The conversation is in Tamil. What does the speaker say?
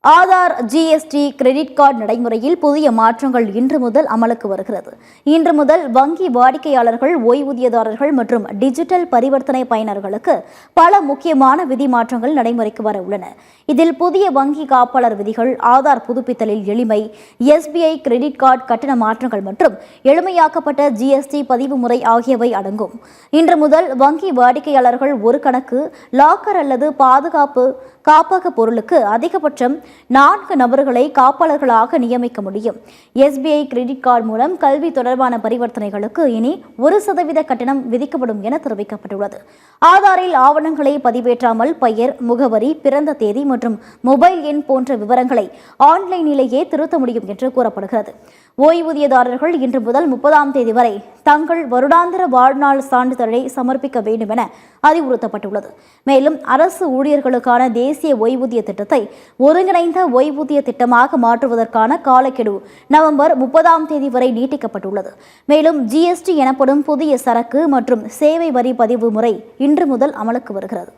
ஆதார் ஜிஎஸ்டி கிரெடிட் கார்டு நடைமுறையில் புதிய மாற்றங்கள் இன்று முதல் அமலுக்கு வருகிறது. இன்று முதல் வங்கி வாடிக்கையாளர்கள், ஓய்வூதியதாரர்கள் மற்றும் டிஜிட்டல் பரிவர்த்தனை பயனர்களுக்கு பல முக்கியமான விதி மாற்றங்கள் நடைமுறைக்கு வர உள்ளன. இதில் புதிய வங்கி காப்பாளர் விதிகள், ஆதார் புதுப்பித்தலில் எளிமை, எஸ்பிஐ கிரெடிட் கார்டு கட்டண மாற்றங்கள் மற்றும் எளிமையாக்கப்பட்ட ஜிஎஸ்டி பதிவு முறை ஆகியவை அடங்கும். இன்று முதல் வங்கி வாடிக்கையாளர்கள் ஒரு கணக்கு, லாக்கர் அல்லது காப்பக பொருளுக்கு அதிகபட்சம் 4 நபர்களை காப்பாளர்களாக நியமிக்க முடியும். எஸ்பிஐ கிரெடிட் கார்டு மூலம் கல்வி தொடர்பான பரிவர்த்தனைகளுக்கு இனி 1% கட்டணம் விதிக்கப்படும் என தெரிவிக்கப்பட்டுள்ளது. ஆதாரில் ஆவணங்களை பதிவேற்றாமல் பெயர், முகவரி, பிறந்த தேதி மற்றும் மொபைல் எண் போன்ற விவரங்களை ஆன்லைனிலேயே திருத்த முடியும் என்று கூறப்படுகிறது. ஓய்வூதியதாரர்கள் இன்று முதல் 30ஆம் தேதி வரை தங்கள் வருடாந்திர வாழ்நாள் சான்றிதழை சமர்ப்பிக்க வேண்டும் என அறிவுறுத்தப்பட்டுள்ளது. மேலும் அரசு ஊழியர்களுக்கான தேசிய ஓய்வூதிய திட்டத்தை ஒருங்கிணைந்த ஓய்வூதிய திட்டமாக மாற்றுவதற்கான காலக்கெடு நவம்பர் 30ஆம் தேதி வரை நீட்டிக்கப்பட்டுள்ளது. மேலும் ஜிஎஸ்டி எனப்படும் புதிய சரக்கு மற்றும் சேவை வரி பதிவு முறை இன்று முதல் அமலுக்கு வருகிறது.